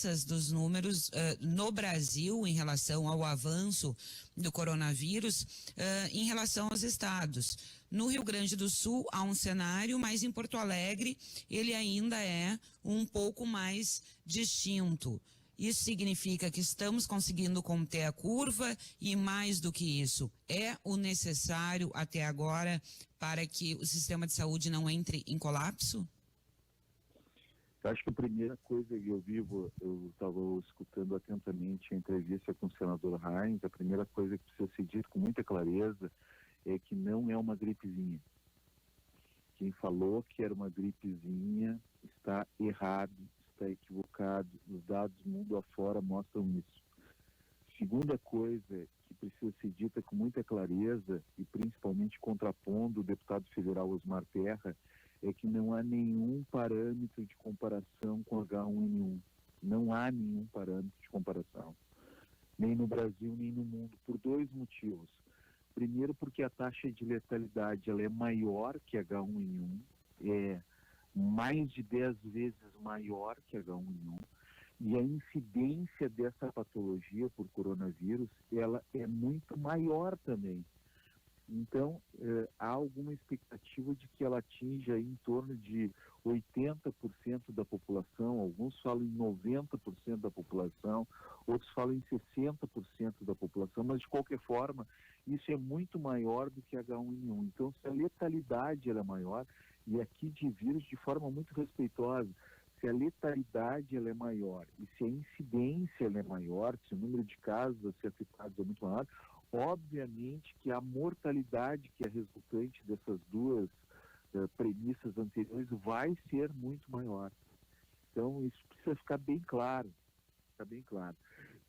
diferenças dos números no Brasil em relação ao avanço do coronavírus em relação aos estados. No Rio Grande do Sul há um cenário, mas em Porto Alegre ele ainda é um pouco mais distinto. Isso significa que estamos conseguindo conter a curva e, mais do que isso, é o necessário até agora para que o sistema de saúde não entre em colapso? Eu acho que a primeira coisa que eu estava escutando atentamente a entrevista com o senador Heinz, a primeira coisa que precisa ser dita com muita clareza é que não é uma gripezinha. Quem falou que era uma gripezinha está errado, está equivocado. Os dados mundo afora mostram isso. Segunda coisa que precisa ser dita com muita clareza, e principalmente contrapondo o deputado federal Osmar Terra, é que não há nenhum parâmetro de comparação com H1N1. Não há nenhum parâmetro de comparação. Nem no Brasil, nem no mundo, por dois motivos. Primeiro, porque a taxa de letalidade ela é maior que H1N1, é mais de 10 vezes maior que H1N1, e a incidência dessa patologia por coronavírus, ela é muito maior também. Então, há alguma expectativa de que ela atinja em torno de 80% da população, alguns falam em 90% da população, outros falam em 60% da população, mas de qualquer forma, isso é muito maior do que H1N1. Então, se a letalidade ela é maior, e aqui de vírus de forma muito respeitosa, se a letalidade ela é maior e se a incidência ela é maior, se o número de casos a ser afetados é muito maior, obviamente que a mortalidade que é resultante dessas duas premissas anteriores vai ser muito maior. Então, isso precisa ficar bem claro.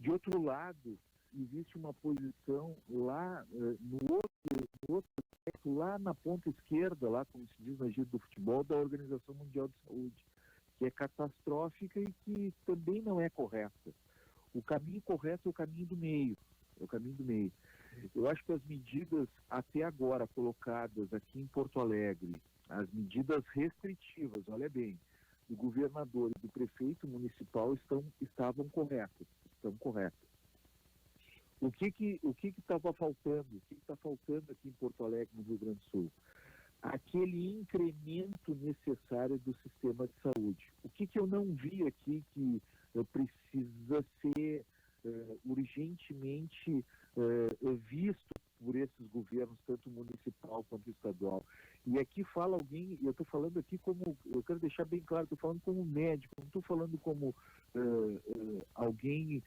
De outro lado, existe uma posição lá no outro aspecto, lá na ponta esquerda, lá como se diz na gíria do futebol, da Organização Mundial de Saúde, que é catastrófica e que também não é correta. O caminho correto é o caminho do meio. Eu acho que as medidas até agora colocadas aqui em Porto Alegre, as medidas restritivas, olha bem, do governador e do prefeito municipal estavam corretas. O que estava faltando? O que está faltando aqui em Porto Alegre, no Rio Grande do Sul? Aquele incremento necessário do sistema de saúde. O que eu não vi aqui que precisa ser urgentemente visto por esses governos, tanto municipal quanto estadual. E aqui fala alguém, eu estou falando aqui como, eu quero deixar bem claro, estou falando como médico, não estou falando como alguém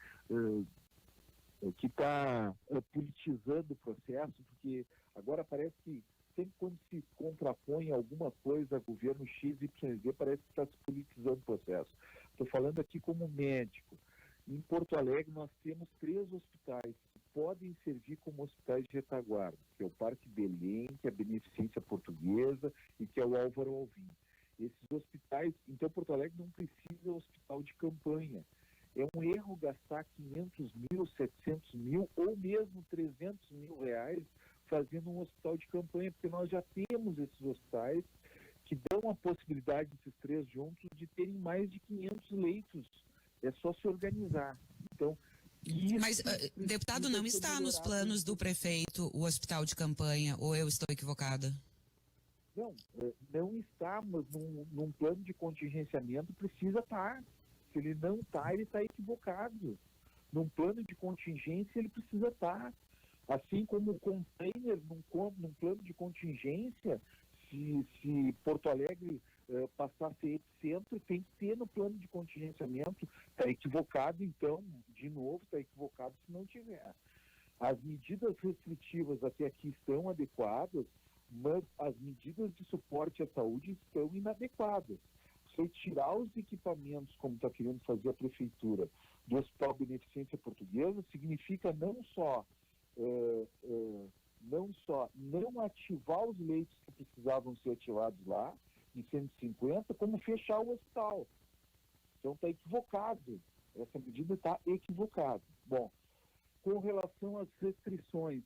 que está politizando o processo, porque agora parece que sempre quando se contrapõe alguma coisa a governo X, Y, Z, parece que está se politizando o processo. Estou falando aqui como médico. Em Porto Alegre nós temos 3 hospitais que podem servir como hospitais de retaguarda, que é o Parque Belém, que é a Beneficência Portuguesa e que é o Álvaro Alvim. Esses hospitais, então Porto Alegre não precisa de hospital de campanha. É um erro gastar 500 mil, 700 mil ou mesmo 300 mil reais fazendo um hospital de campanha, porque nós já temos esses hospitais que dão a possibilidade, esses 3 juntos, de terem mais de 500 leitos. É só se organizar. Então, mas, deputado, não está nos planos do prefeito o hospital de campanha, ou eu estou equivocada? Não está, mas num plano de contingenciamento precisa estar. Se ele não está, ele está equivocado. Num plano de contingência, ele precisa estar. Assim como o container, num plano de contingência, se Porto Alegre passar a ser epicentro, tem que ter no plano de contingenciamento. Está equivocado, então, de novo, está equivocado se não tiver. As medidas restritivas até aqui estão adequadas, mas as medidas de suporte à saúde estão inadequadas. Retirar os equipamentos, como está querendo fazer a prefeitura, do Hospital Beneficência Portuguesa, significa não só não ativar os leitos que precisavam ser ativados lá, de 150, como fechar o hospital. Então está equivocado. Essa medida está equivocada. Bom, com relação às restrições,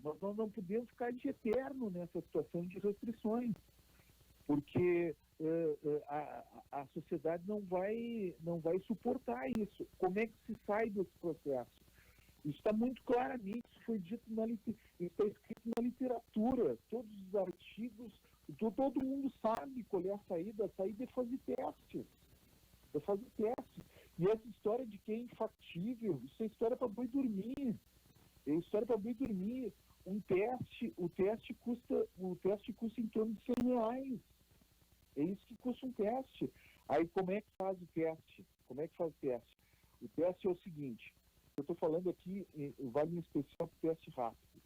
nós não podemos ficar de eterno nessa situação de restrições, porque a sociedade não vai suportar isso. Como é que se sai desse processo? Isso está muito claramente, isso foi dito isso está escrito na literatura, todos os artigos, todo mundo sabe qual é a saída. A saída é fazer testes. E essa história de que é infactível, isso é história para boi dormir. O teste custa em torno de R$100. É isso que custa um teste. Aí como é que faz o teste? O teste é o seguinte, eu estou falando aqui, vale em especial para o teste rápido,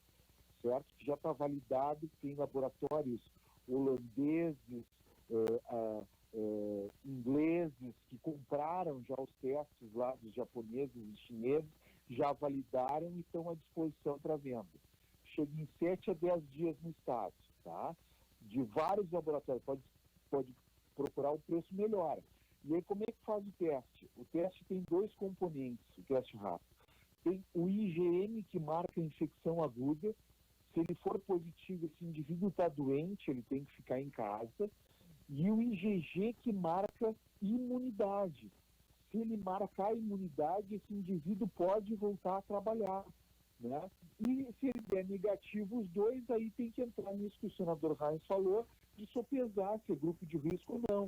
certo? Que já está validado, tem laboratórios holandeses, ingleses, que compraram já os testes lá dos japoneses e chineses, já validaram e estão à disposição para venda. Chega em 7 a 10 dias no estado, tá? De vários laboratórios, pode procurar o preço melhor. E aí como é que faz o teste? O teste tem 2 componentes, o teste rápido. Tem o IgM, que marca a infecção aguda. Se ele for positivo, esse indivíduo está doente, ele tem que ficar em casa. E o IgG, que marca imunidade. Se ele marcar a imunidade, esse indivíduo pode voltar a trabalhar, né? E se ele der negativo os 2, aí tem que entrar nisso que o senador Reis falou, de sopesar se é grupo de risco ou não.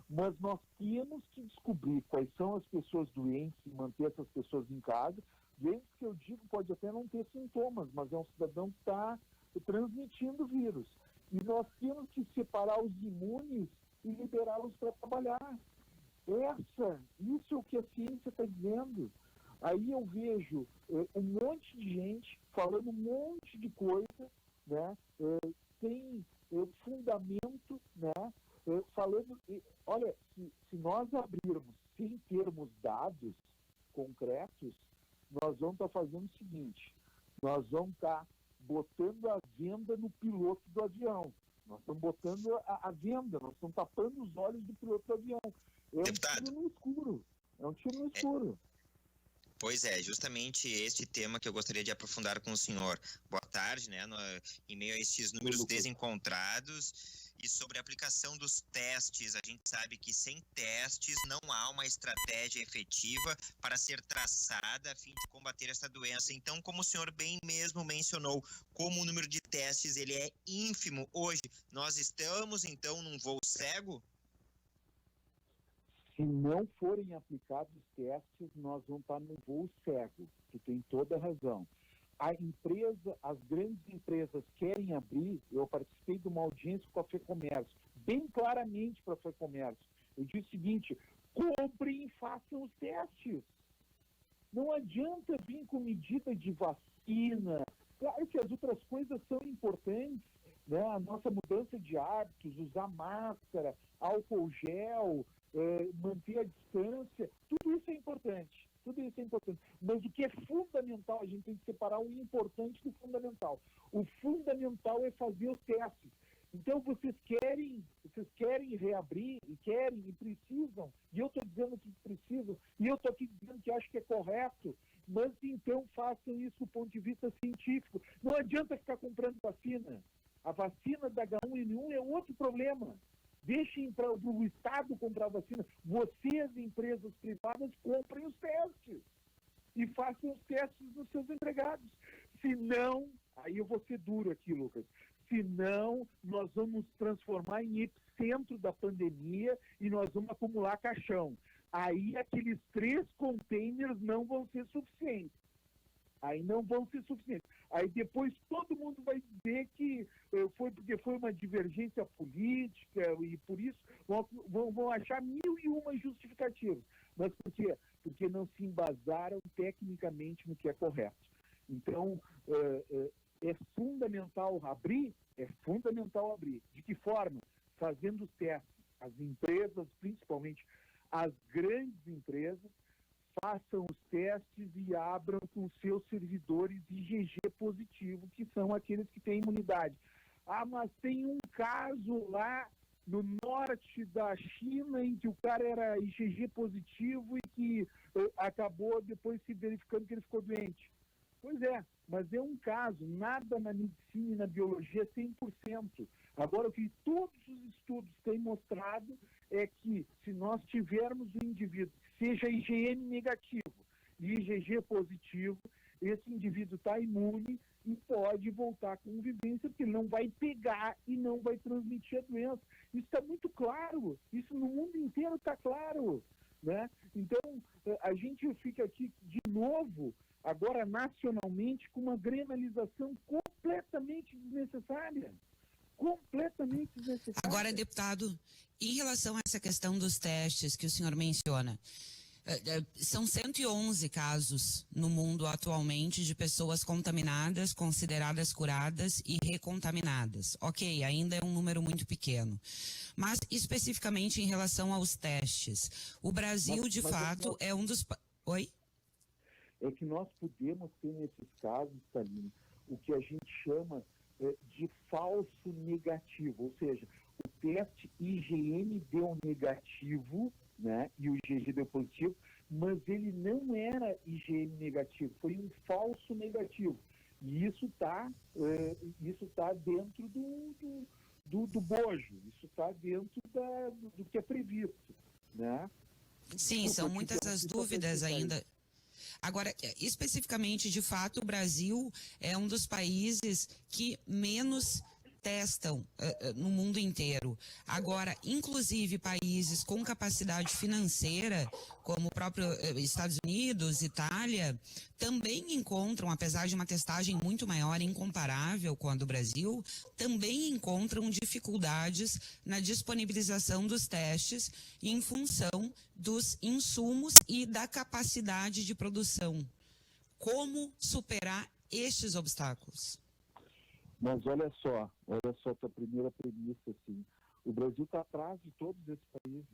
Mas nós temos que descobrir quais são as pessoas doentes e manter essas pessoas em casa. Doentes que eu digo pode até não ter sintomas, mas é um cidadão que está transmitindo o vírus. E nós temos que separar os imunes e liberá-los para trabalhar. Isso é o que a ciência está dizendo. Aí eu vejo um monte de gente falando um monte de coisa, né? Tem fundamento, né? Falando, olha, se nós abrirmos sem termos dados concretos, nós vamos estar fazendo o seguinte, nós vamos estar botando a venda no piloto do avião. Nós estamos botando a venda, nós estamos tapando os olhos do piloto do avião. Deputado, tiro no escuro. É um tiro no escuro. Pois é, justamente este tema que eu gostaria de aprofundar com o senhor. Boa tarde, né? Em meio a estes números desencontrados e sobre a aplicação dos testes, a gente sabe que sem testes não há uma estratégia efetiva para ser traçada a fim de combater essa doença. Então, como o senhor bem mesmo mencionou, como o número de testes ele é ínfimo hoje, nós estamos então num voo cego? Se não forem aplicados os testes, nós vamos estar no voo cego. Tu tem toda a razão. As grandes empresas querem abrir. Eu participei de uma audiência com a FEComércio, bem claramente para a FEComércio. Eu disse o seguinte: comprem e façam os testes. Não adianta vir com medida de vacina. Claro que as outras coisas são importantes, né? A nossa mudança de hábitos, usar máscara, álcool gel, manter a distância, tudo isso é importante. Mas o que é fundamental, a gente tem que separar o importante do fundamental. O fundamental é fazer os testes. Então, vocês querem reabrir, e precisam, e eu estou dizendo que precisam, e eu estou aqui dizendo que acho que é correto, mas então façam isso do ponto de vista científico. Não adianta ficar comprando vacina. A vacina da H1N1 é outro problema. Deixem para o Estado comprar vacina. Vocês, empresas privadas, comprem os testes e façam os testes nos seus empregados. Se não, aí eu vou ser duro aqui, Lucas, se não, nós vamos nos transformar em epicentro da pandemia e nós vamos acumular caixão. Aí aqueles 3 containers não vão ser suficientes. Aí depois todo mundo vai dizer que foi porque foi uma divergência política e por isso vão achar 1001 justificativas. Mas por quê? Porque não se embasaram tecnicamente no que é correto. Então, é fundamental abrir. De que forma? Fazendo os testes. As empresas, principalmente as grandes empresas, façam os testes e abram com seus servidores IgG positivo, que são aqueles que têm imunidade. Mas tem um caso lá no norte da China em que o cara era IgG positivo e que acabou depois se verificando que ele ficou doente. Pois é, mas é um caso, nada na medicina e na biologia é 100%. Agora, o que todos os estudos estudos têm mostrado é que se nós tivermos um indivíduo que seja IgM negativo e IgG positivo, esse indivíduo está imune e pode voltar à convivência, porque ele não vai pegar e não vai transmitir a doença. Isso está muito claro, isso no mundo inteiro está claro, né? Então, a gente fica aqui de novo, agora nacionalmente, com uma granalização completamente desnecessária. Completamente desnecessária. Agora, deputado, em relação a essa questão dos testes que o senhor menciona, são 111 casos no mundo atualmente de pessoas contaminadas, consideradas curadas e recontaminadas. Ok, ainda é um número muito pequeno. Mas, especificamente em relação aos testes, o Brasil, de fato, é um dos... Oi? É que nós podemos ter nesses casos, Thalina, o que a gente chama de falso negativo, ou seja, o teste IgM deu negativo, né, e o IgG deu positivo, mas ele não era IgM negativo, foi um falso negativo. E isso tá dentro do bojo, isso está dentro do que é previsto, né? Sim, são muitas as dúvidas ainda. Agora, especificamente, de fato, o Brasil é um dos países que menos testam no mundo inteiro. Agora, inclusive países com capacidade financeira, como o próprio Estados Unidos, Itália, também encontram, apesar de uma testagem muito maior, incomparável com a do Brasil, também encontram dificuldades na disponibilização dos testes em função dos insumos e da capacidade de produção. Como superar estes obstáculos? Mas olha só a tua primeira premissa, assim, o Brasil está atrás de todos esses países,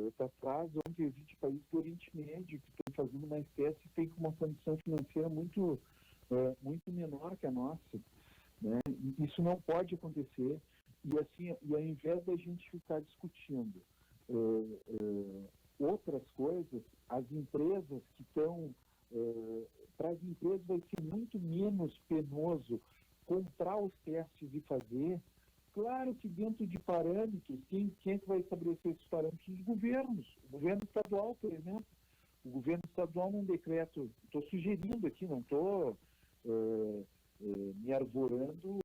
está atrás onde existe países do Oriente Médio que estão fazendo mais testes e tem uma condição financeira muito menor que a nossa, né? Isso não pode acontecer, e assim, e ao invés da gente ficar discutindo outras coisas, as empresas que estão, para as empresas vai ser muito menos penoso comprar os testes e fazer. Claro que dentro de parâmetros, quem é que vai estabelecer esses parâmetros? Os governos. O governo estadual, por exemplo. O governo estadual, num decreto, estou sugerindo aqui, não estou me arvorando,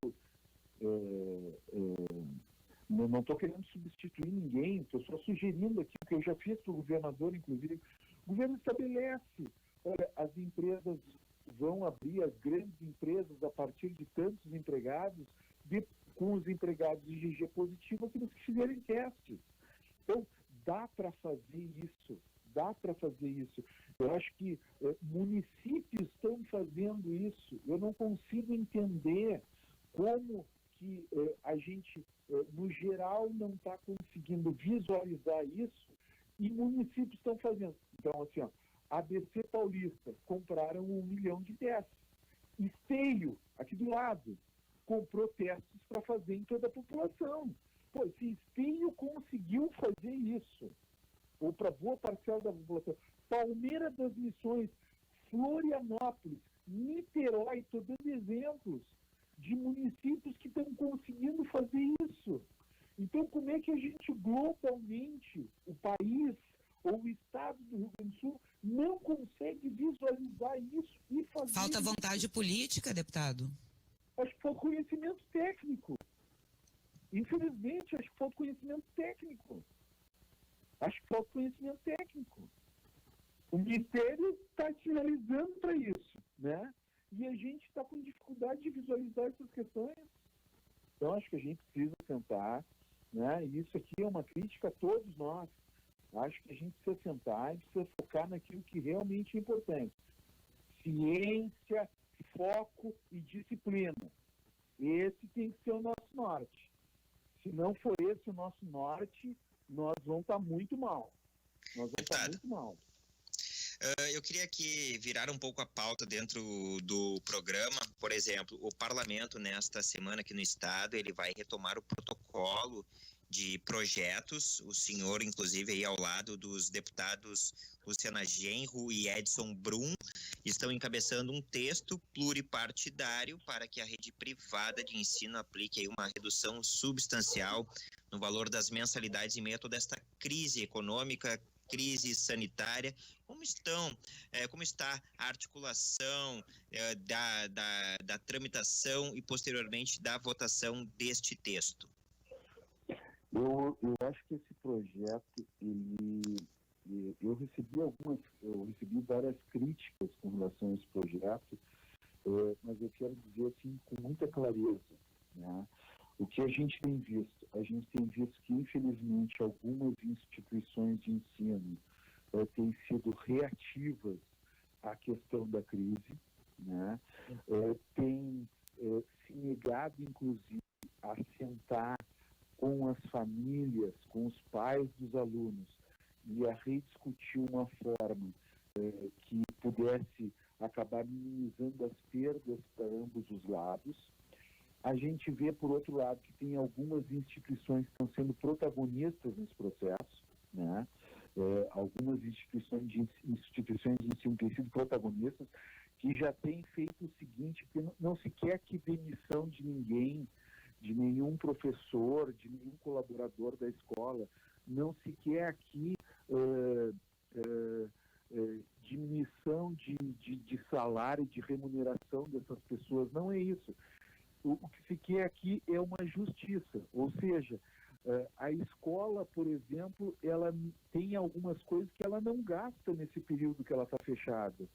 não estou querendo substituir ninguém, estou só sugerindo aqui, o que eu já fiz para o governador, inclusive. O governo estabelece, olha, as empresas vão abrir, as grandes empresas, a partir de tantos empregados, com os empregados de IgG positivo, aqueles que fizerem testes. Então, dá para fazer isso. Eu acho que municípios estão fazendo isso. Eu não consigo entender como que a gente, no geral, não está conseguindo visualizar isso e municípios estão fazendo. Então, assim, ó, ABC Paulista compraram 1 milhão de testes. Esteio, aqui do lado, comprou testes para fazer em toda a população. Pô, se Esteio conseguiu fazer isso, ou para boa parcela da população, Palmeira das Missões, Florianópolis, Niterói, estou dando exemplos de municípios que estão conseguindo fazer isso. Então, como é que a gente globalmente, o país ou o estado do Rio Grande do Sul, não consegue visualizar isso e fazer... Falta vontade política, deputado? Acho que falta conhecimento técnico. Infelizmente, acho que falta conhecimento técnico. O Ministério está sinalizando para isso, né? E a gente está com dificuldade de visualizar essas questões. Então, acho que a gente precisa sentar, né? E isso aqui é uma crítica a todos nós. Acho que a gente precisa sentar e precisa focar naquilo que realmente é importante. Ciência, foco e disciplina. Esse tem que ser o nosso norte. Se não for esse o nosso norte, nós vamos estar muito mal. Eu queria aqui virar um pouco a pauta dentro do programa. Por exemplo, o parlamento, nesta semana aqui no estado, ele vai retomar o protocolo de projetos, o senhor, inclusive, aí ao lado dos deputados Luciana Genro e Edson Brum, estão encabeçando um texto pluripartidário para que a rede privada de ensino aplique aí uma redução substancial no valor das mensalidades em meio a toda esta crise econômica, crise sanitária. Como está a articulação da tramitação e posteriormente da votação deste texto? Eu acho que esse projeto, eu recebi várias críticas com relação a esse projeto, mas eu quero dizer assim com muita clareza, né? O que a gente tem visto? A gente tem visto que, infelizmente, algumas instituições de ensino têm sido reativas à questão da crise, né? Têm se negado, inclusive, a sentar com as famílias, com os pais dos alunos e a rediscutir uma forma que pudesse acabar minimizando as perdas para ambos os lados. A gente vê, por outro lado, que tem algumas instituições que estão sendo protagonistas nesse processo, né? Algumas instituições de ensino têm sido protagonistas, que já têm feito o seguinte, que não se quer que demissão de ninguém, de nenhum professor, de nenhum colaborador da escola, não se quer aqui diminuição de salário, de remuneração dessas pessoas, não é isso. O que se quer aqui é uma justiça, ou seja, a escola, por exemplo, ela tem algumas coisas que ela não gasta nesse período que ela está fechada.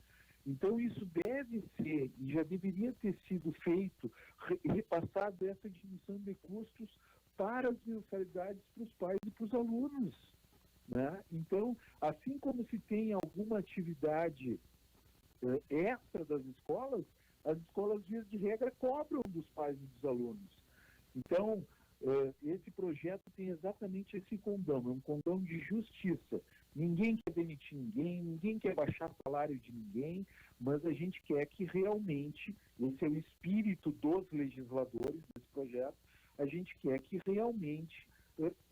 Então, isso deve ser, e já deveria ter sido feito, repassado essa diminuição de custos para as mensalidades para os pais e para os alunos, né? Então, assim como se tem alguma atividade extra das escolas, as escolas, via de regra, cobram dos pais e dos alunos. Então, esse projeto tem exatamente esse condão, é um condão de justiça. Ninguém quer demitir ninguém, ninguém quer baixar o salário de ninguém, mas a gente quer que realmente, esse é o espírito dos legisladores desse projeto, a gente quer que realmente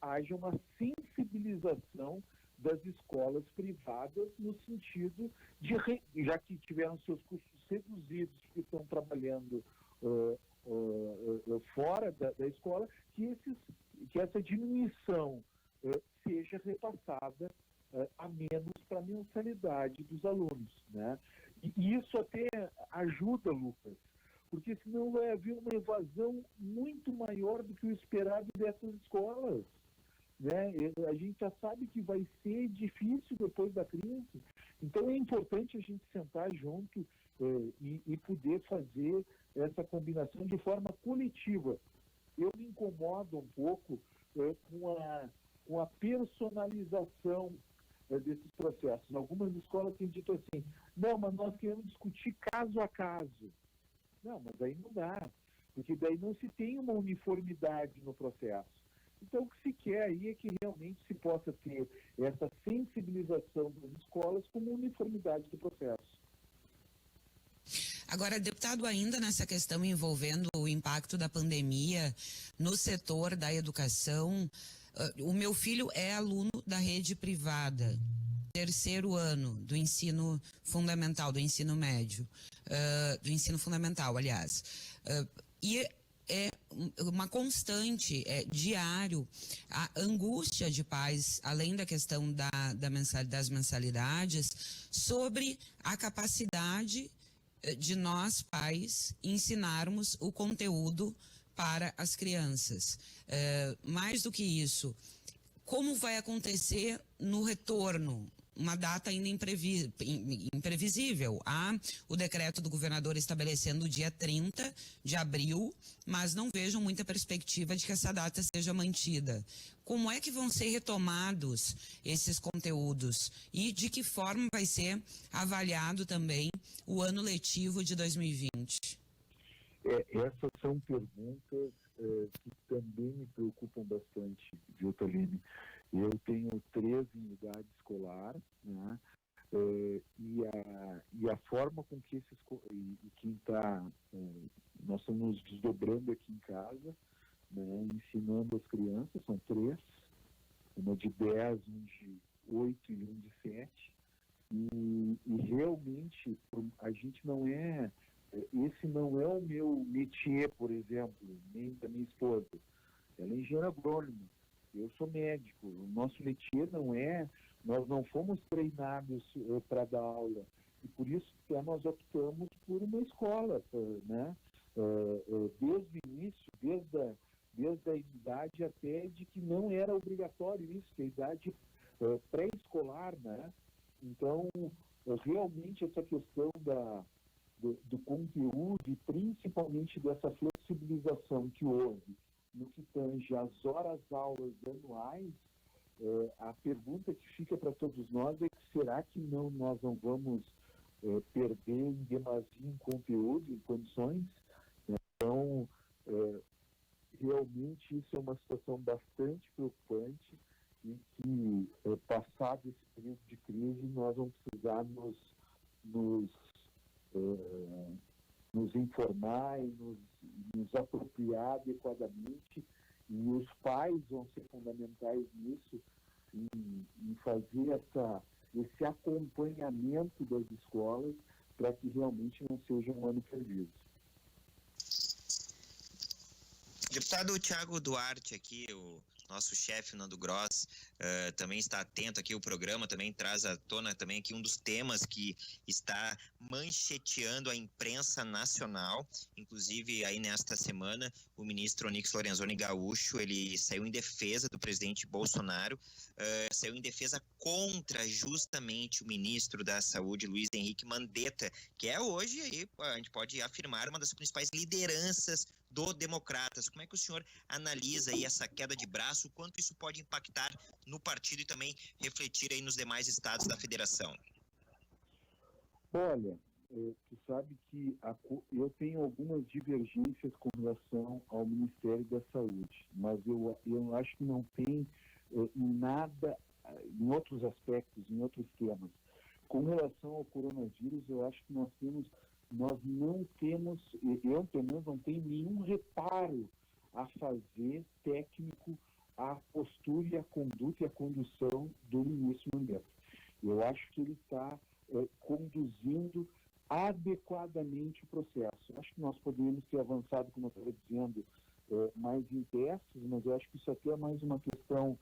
haja uma sensibilização das escolas privadas no sentido de, já que tiveram seus custos reduzidos, que estão trabalhando fora da escola, que essa diminuição seja repassada a menos para a mensalidade dos alunos, né? E isso até ajuda, Lucas, porque senão vai haver uma evasão muito maior do que o esperado dessas escolas, né? A gente já sabe que vai ser difícil depois da crise, então é importante a gente sentar junto e poder fazer essa combinação de forma coletiva. Eu me incomodo um pouco com a personalização desses processos. Algumas escolas têm dito assim, não, mas nós queremos discutir caso a caso. Não, mas aí não dá, porque daí não se tem uma uniformidade no processo. Então, o que se quer aí é que realmente se possa ter essa sensibilização das escolas como uniformidade do processo. Agora, deputado, ainda nessa questão envolvendo o impacto da pandemia no setor da educação, o meu filho é aluno da rede privada, terceiro ano do ensino fundamental, do ensino médio, do ensino fundamental, aliás. E é uma constante, diário, a angústia de pais, além da questão das mensalidades, sobre a capacidade de nós, pais, ensinarmos o conteúdo para as crianças. Mais do que isso, como vai acontecer no retorno? Uma data ainda imprevisível. Há o decreto do governador estabelecendo o dia 30 de abril, mas não vejo muita perspectiva de que essa data seja mantida. Como é que vão ser retomados esses conteúdos? E de que forma vai ser avaliado também o ano letivo de 2020? Essas são perguntas que também me preocupam bastante, viu, Taline? Eu tenho 3 unidades escolares, né? E a forma com que nós estamos nos desdobrando aqui em casa, né, ensinando as crianças, são 3, uma de 10, um de 8 e um de 7, e realmente gente não é... Esse não é o meu métier, por exemplo, nem da minha esposa. Ela é engenheira agrônoma, eu sou médico. O nosso métier não é... Nós não fomos treinados para dar aula. E por isso que nós optamos por uma escola, né? Desde o início, desde a idade até de que não era obrigatório isso, que é a idade pré-escolar, né? Então, realmente essa questão do conteúdo e principalmente dessa flexibilização que houve no que tange às horas-aulas anuais, a pergunta que fica para todos nós é que será que nós não vamos perder em demasia em conteúdo, em condições? Então, realmente isso é uma situação bastante preocupante e que, passado esse período de crise, nós vamos precisar nos informar e nos apropriar adequadamente, e os pais vão ser fundamentais nisso, em fazer esse acompanhamento das escolas para que realmente não seja um ano perdido. Deputado Thiago Duarte aqui, o nosso chefe Nando Gross, também está atento aqui, o programa também traz à tona também aqui um dos temas que está mancheteando a imprensa nacional. Inclusive aí nesta semana o ministro Onyx Lorenzoni Gaúcho, ele saiu em defesa do presidente Bolsonaro, saiu em defesa contra justamente o ministro da Saúde, Luiz Henrique Mandetta, que é hoje, aí, a gente pode afirmar, uma das principais lideranças do Democratas. Como é que o senhor analisa aí essa queda de braço, o quanto isso pode impactar no partido e também refletir aí nos demais estados da federação? Olha, tu sabe que eu tenho algumas divergências com relação ao Ministério da Saúde, mas eu acho que não tem nada em outros aspectos, em outros temas. Com relação ao coronavírus, eu acho que nós não temos, eu pelo menos não tenho nenhum reparo a fazer técnico à postura e à conduta e à condução do ministro Mandetta. Eu acho que ele está conduzindo adequadamente o processo. Eu acho que nós poderíamos ter avançado, como eu estava dizendo, mais em testes, mas eu acho que isso aqui é mais uma questão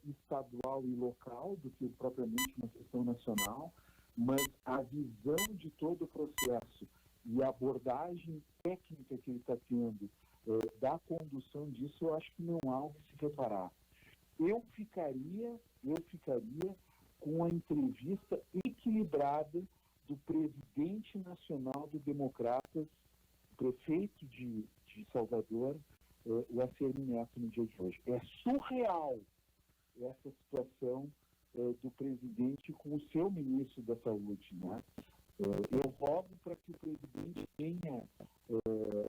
estadual e local do que propriamente uma questão nacional. Mas a visão de todo o processo e a abordagem técnica que ele está tendo da condução disso, eu acho que não há o que se reparar. Eu ficaria com a entrevista equilibrada do presidente nacional do Democratas, prefeito de Salvador, o ACM Neto, no dia de hoje. É surreal essa situação do presidente com o seu ministro da Saúde, né? Eu rogo para que o presidente tenha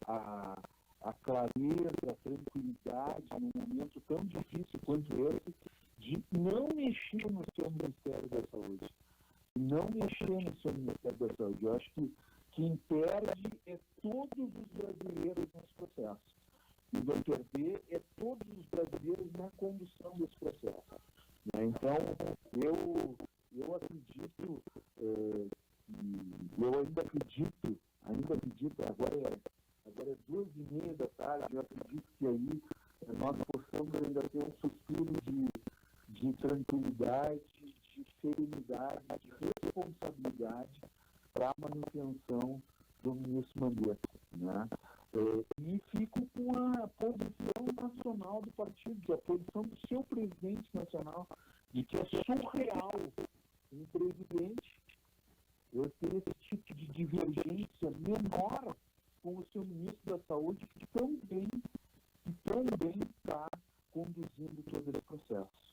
a clareza, a tranquilidade, num momento tão difícil quanto esse, de não mexer no seu Ministério da Saúde. Não mexer no seu Ministério da Saúde. Eu acho que quem perde é todos os brasileiros nesse processo. E vai perder é todos os brasileiros na condução desse processo. Então, eu acredito, eu ainda acredito, agora é 2h30 da tarde, eu acredito que aí nós possamos ainda ter um suspiro de tranquilidade, de serenidade, de responsabilidade para a manutenção do ministro Mandetta, né? E fico com a posição nacional do partido, que é a posição do seu presidente nacional, de que é surreal um presidente ter esse tipo de divergência menor com o seu ministro da Saúde, que tão bem está conduzindo todo esse processo.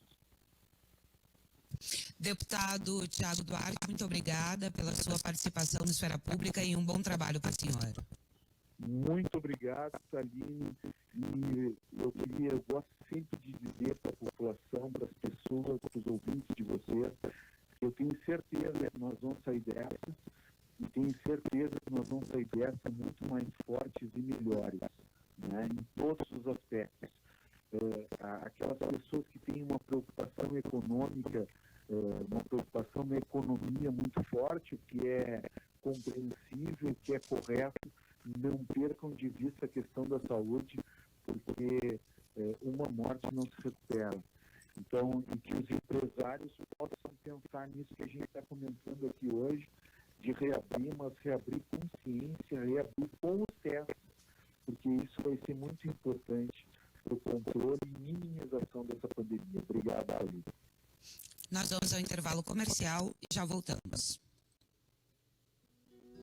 Deputado Thiago Duarte, muito obrigada pela sua participação na esfera pública e um bom trabalho para a senhora. Muito obrigado, Saline. E eu gosto sempre de dizer para a população, para as pessoas, para os ouvintes de vocês, que eu tenho certeza que nós vamos sair dessa, e tenho certeza que nós vamos sair dessa muito mais fortes e melhores, né, em todos os aspectos. Aquelas pessoas que têm uma preocupação econômica uma preocupação na economia muito forte, o que é compreensível, o que é correto. Não percam de vista a questão da saúde, porque uma morte não se recupera. Então, e que os empresários possam pensar nisso que a gente está comentando aqui hoje, de reabrir, mas reabrir com ciência, reabrir com os testes, porque isso vai ser muito importante para o controle e minimização dessa pandemia. Obrigado, Thalita. Nós vamos ao intervalo comercial e já voltamos.